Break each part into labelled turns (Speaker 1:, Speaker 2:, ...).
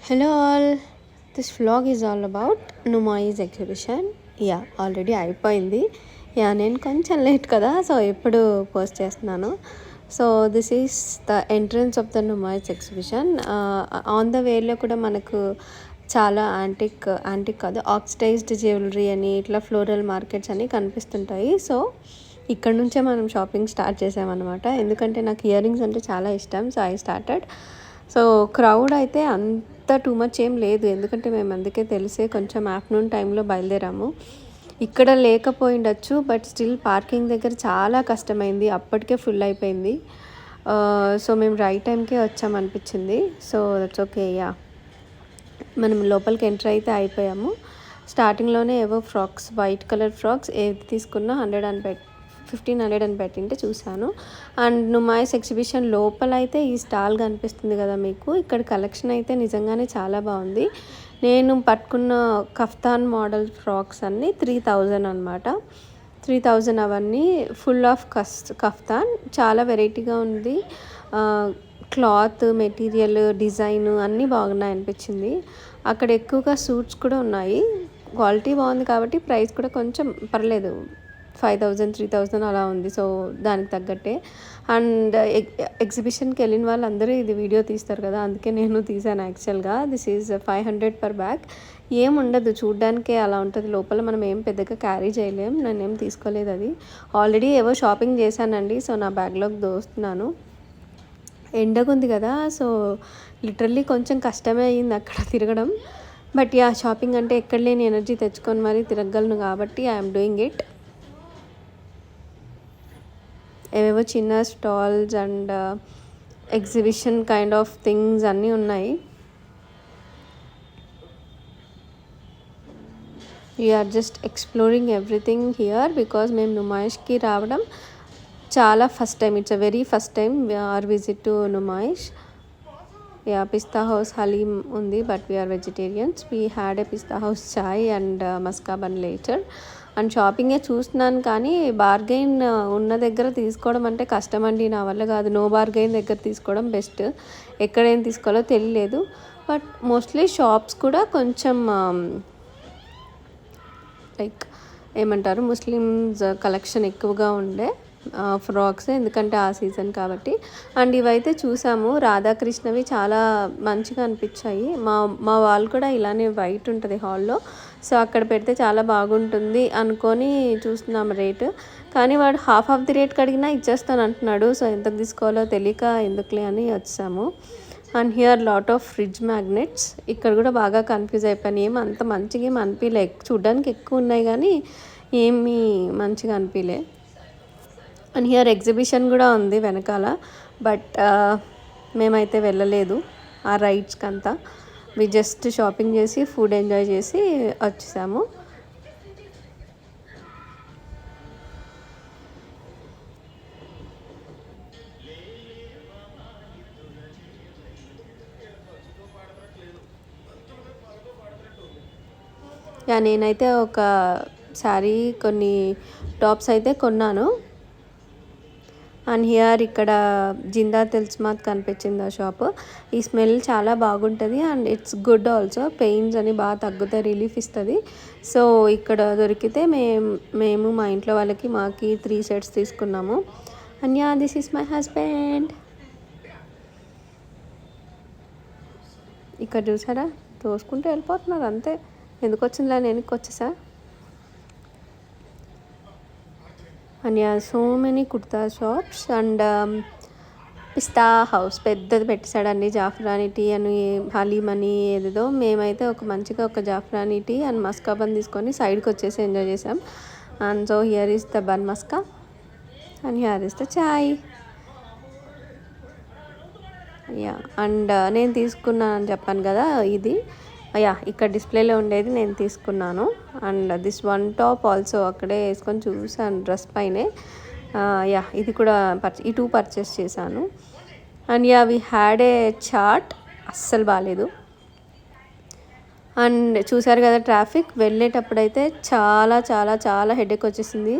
Speaker 1: Hello all, this vlog is all about Numai's exhibition. Already అయిపోయింది. నేను కొంచెం late కదా, సో ఇప్పుడు పోస్ట్ చేస్తున్నాను. So this is the entrance of the Numaish exhibition. On the వేలో కూడా మనకు చాలా యాంటిక్ కాదు, ఆక్సిడైజ్డ్ జ్యువెలరీ అని, ఇట్లా ఫ్లోరల్ మార్కెట్స్ అని కనిపిస్తుంటాయి. సో ఇక్కడ నుంచే మనం షాపింగ్ స్టార్ట్ చేసామన్నమాట. ఎందుకంటే నాకు ఇయర్ రింగ్స్ అంటే చాలా ఇష్టం. So I started. So crowd అయితే అంత టూ మచ్ ఏం లేదు, ఎందుకంటే మేము అందుకే తెలిసే కొంచెం ఆఫ్టర్నూన్ టైంలో బయలుదేరాము. ఇక్కడ లేకపోయిండొచ్చు, బట్ స్టిల్ పార్కింగ్ దగ్గర చాలా కష్టమైంది, అప్పటికే ఫుల్ అయిపోయింది. సో మేము రైట్ టైంకే వచ్చామనిపించింది. So that's okay. మనం లోపలికి ఎంటర్ అయితే అయిపోయాము. స్టార్టింగ్లోనే ఏవో ఫ్రాక్స్, వైట్ కలర్ ఫ్రాక్స్ ఏది తీసుకున్నా 100 అని పెట్టింటే చూశాను. అండ్ నుమాయిస్ ఎగ్జిబిషన్ లోపల అయితే ఈ స్టాల్ కనిపిస్తుంది కదా మీకు, ఇక్కడ కలెక్షన్ అయితే నిజంగానే చాలా బాగుంది. నేను పట్టుకున్న కఫ్తాన్ మోడల్ ఫ్రాక్స్ అన్నీ 3000 అనమాట. 3000 అవన్నీ ఫుల్ ఆఫ్ కఫ్తాన్. చాలా వెరైటీగా ఉంది. క్లాత్, మెటీరియల్, డిజైన్ అన్నీ బాగున్నాయి అనిపించింది. అక్కడ ఎక్కువగా సూట్స్ కూడా ఉన్నాయి. క్వాలిటీ బాగుంది కాబట్టి ప్రైస్ కూడా కొంచెం పర్లేదు, 5000 3000 అలా ఉంది. సో దానికి తగ్గట్టే. అండ్ ఎగ్జిబిషన్కి వెళ్ళిన వాళ్ళందరూ ఇది వీడియో తీస్తారు కదా, అందుకే నేను తీసాను యాక్చువల్గా. This is 500 per bag. ఏముండదు, చూడ్డానికే అలా ఉంటుంది. లోపల మనం ఏం పెద్దగా క్యారీ చేయలేం. నేనేం తీసుకోలేదు అది. ఆల్రెడీ ఏవో షాపింగ్ చేశానండి. సో నా బ్యాగ్లోకి దోస్తున్నాను. ఎండగా ఉంది కదా, సో లిటరల్లీ కొంచెం కష్టమే అయ్యింది అక్కడ తిరగడం. బట్ షాపింగ్ అంటే ఎక్కడ లేని ఎనర్జీ తెచ్చుకొని మరీ తిరగలను కాబట్టి ఐఎమ్ డూయింగ్ ఇట్. ఏవేవో చిన్న stalls and exhibition kind of things అన్నీ ఉన్నాయి. We're just exploring everything here because మేము నుమాయిష్కి రావడం చాలా first time. It's a very first time our visit to Numaish. Pista House haleem ఉంది, but we're vegetarians. We had a Pista House chai and maska bun later. And షాపింగే చూస్తున్నాను, కానీ బార్గెయిన్ ఉన్న దగ్గర తీసుకోవడం అంటే కష్టం అండి, నా వల్ల కాదు. నో బార్గెయిన్ దగ్గర తీసుకోవడం బెస్ట్. ఎక్కడేం తీసుకోవాలో తెలియలేదు. బట్ మోస్ట్లీ షాప్స్ కూడా కొంచెం లైక్ ఏమంటారు, ముస్లిమ్స్ కలెక్షన్ ఎక్కువగా ఉండే ఫ్రాక్స్, ఎందుకంటే ఆ సీజన్ కాబట్టి. అండ్ ఇవైతే చూసాము, రాధాకృష్ణవి చాలా మంచిగా అనిపించాయి. మా వాళ్ళు కూడా ఇలానే వైట్ ఉంటుంది హాల్లో, సో అక్కడ పెడితే చాలా బాగుంటుంది అనుకొని చూస్తున్నాం రేటు. కానీ వాడు హాఫ్ ఆఫ్ ది రేట్కి అడిగినా ఇచ్చేస్తాను అంటున్నాడు. సో ఎంతకు తీసుకోవాలో తెలియక ఎందుకులే అని వచ్చాము. And here lot of fridge magnets. ఇక్కడ కూడా బాగా కన్ఫ్యూజ్ అయిపోయాను. ఏమి అంత మంచిగా ఏమి అనిపించలే, చూడడానికి ఎక్కువ ఉన్నాయి కానీ ఏమీ మంచిగా అనిపించలే. అండ్ హియర్ ఎగ్జిబిషన్ కూడా ఉంది వెనకాల, బట్ మేమైతే వెళ్ళలేదు ఆ రైడ్స్కి అంతా. వి జస్ట్ షాపింగ్ చేసి ఫుడ్ ఎంజాయ్ చేసి వచ్చేసాము. నేనైతే ఒక శారీ, కొన్ని టాప్స్ అయితే కొన్నాను. అండ్ హియర్ ఇక్కడ జిందా తెల్స్మాత్ కనిపించింది ఆ షాప్. ఈ స్మెల్ చాలా బాగుంటుంది and it's good also. Pains అని బాగా తగ్గుతాయి, రిలీఫ్ ఇస్తుంది. సో ఇక్కడ దొరికితే మేము మా ఇంట్లో వాళ్ళకి మాకి 3 sets తీసుకున్నాము. And this is my husband. ఇక్కడ చూసారా, తోసుకుంటూ వెళ్ళిపోతున్నారు అంతే. ఎందుకు వచ్చిందిలా, నేను వచ్చేసా. And so many kurta shops. And pista house పెద్దది పెట్టేశాడండి, జాఫ్రానీ టీ అని, హలీం అని, ఏదేదో. మేమైతే ఒక జాఫ్రానీ టీ అండ్ మస్కా బన్ తీసుకొని సైడ్కి వచ్చేసి ఎంజాయ్ చేసాం. And so here is the bun maska and here is the chai. అండ్ నేను తీసుకున్నాను అని చెప్పాను కదా, ఇది ఇక్కడ డిస్ప్లేలో ఉండేది నేను తీసుకున్నాను. And this one top also అక్కడే వేసుకొని చూసాను డ్రెస్ పైనే. ఇది కూడా ఈ 2 పర్చేస్ చేశాను. And we had a chat, అస్సలు బాగాలేదు. అండ్ చూసారు కదా ట్రాఫిక్, వెళ్ళేటప్పుడైతే చాలా చాలా చాలా హెడేక్ వచ్చేసింది.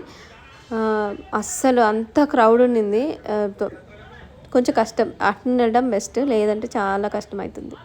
Speaker 1: అస్సలు అంత క్రౌడ్ ఉండింది. కొంచెం కష్టం. అటెండ్ వెళ్ళడం బెస్ట్, లేదంటే చాలా కష్టం అవుతుంది.